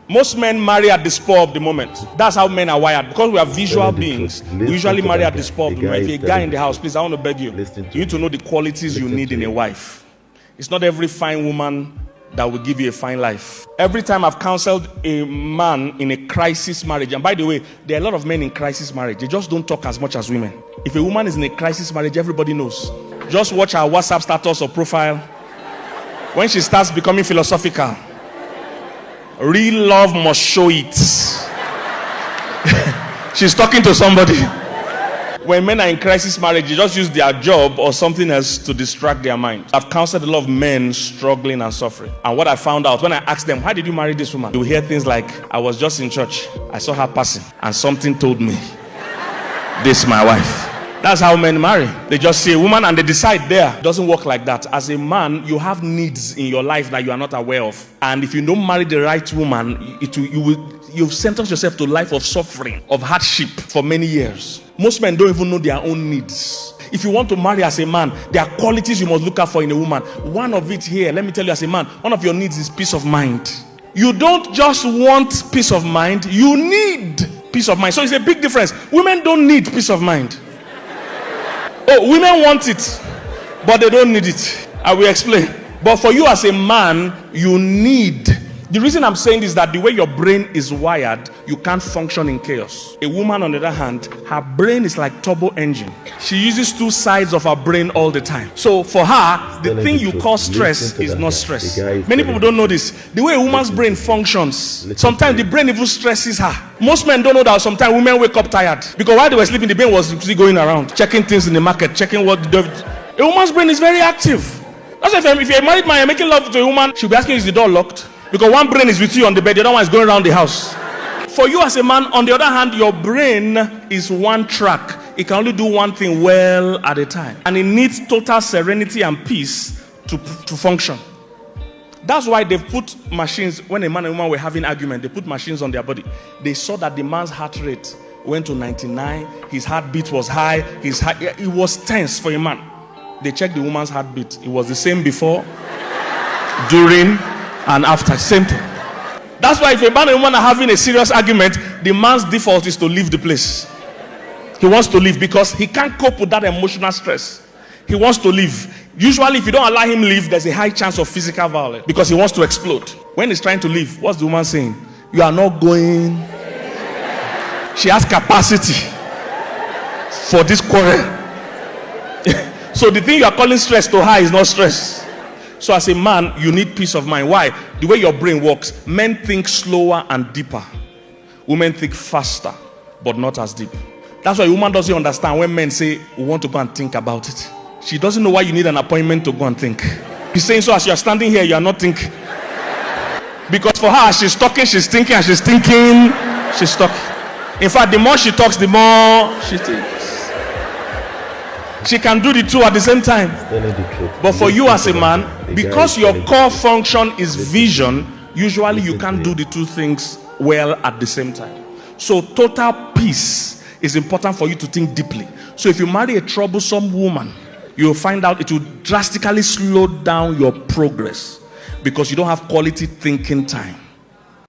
Most men marry at the spur of the moment. That's how men are wired. Because we are visual beings, we usually marry at the spur of the moment. If you're a guy in the house, please, I want to beg you. You need to know the qualities you need in a wife. It's not every fine woman that will give you a fine life. Every time I've counseled a man in a crisis marriage, and by the way, there are a lot of men in crisis marriage. They just don't talk as much as women. If a woman is in a crisis marriage, everybody knows. Just watch her WhatsApp status or profile. When she starts becoming philosophical, real love must show it. She's talking to somebody. When men are in crisis marriage, they just use their job or something else to distract their mind. I've counseled a lot of men struggling and suffering. And what I found out when I asked them, why did you marry this woman? You hear things like, I was just in church. I saw her passing and something told me, this is my wife. That's how men marry. They just see a woman and they decide there. It doesn't work like that. As a man, you have needs in your life that you are not aware of. And if you don't marry the right woman, you've sentenced yourself to a life of suffering, of hardship for many years. Most men don't even know their own needs. If you want to marry as a man, there are qualities you must look out for in a woman. One of it here, let me tell you as a man, one of your needs is peace of mind. You don't just want peace of mind, you need peace of mind. So it's a big difference. Women don't need peace of mind. Oh, women want it, but they don't need it. I will explain. But for you as a man, you need. The reason I'm saying this is that the way your brain is wired, you can't function in chaos. A woman, on the other hand, her brain is like turbo engine. She uses two sides of her brain all the time. So for her, the thing you call stress is not stress. Many people don't know this. The way a woman's brain functions, sometimes the brain even stresses her. Most men don't know that sometimes women wake up tired. Because while they were sleeping, the brain was still going around, checking things in the market, checking what the A woman's brain is very active. That's why if you're a married man, you're making love to a woman, she'll be asking, is the door locked? Because one brain is with you on the bed, the other one is going around the house. For you as a man, on the other hand, your brain is one track. It can only do one thing well at a time. And it needs total serenity and peace to function. That's why they've put machines, when a man and woman were having argument, they put machines on their body. They saw that the man's heart rate went to 99, his heartbeat was high, it was tense for a man. They checked the woman's heartbeat. It was the same before, during, and after, same thing. That's why if a man and woman are having a serious argument, the man's default is to leave the place. He wants to leave because he can't cope with that emotional stress. He wants to leave. Usually if you don't allow him leave, there's a high chance of physical violence because he wants to explode. When he's trying to leave, what's the woman saying? You are not going. She has capacity for this quarrel. So the thing you are calling stress to her is not stress. So as a man, you need peace of mind. Why? The way your brain works, men think slower and deeper. Women think faster, but not as deep. That's why a woman doesn't understand when men say, we want to go and think about it. She doesn't know why you need an appointment to go and think. He's saying, so as you're standing here, you are not thinking. Because for her, she's talking, she's thinking, and she's thinking, she's talking. In fact, the more she talks, the more she thinks. She can do the two at the same time. But for you as a man, because your core function is vision, usually you can't do the two things well at the same time. So total peace is important for you to think deeply. So if you marry a troublesome woman, you'll find out it will drastically slow down your progress because you don't have quality thinking time.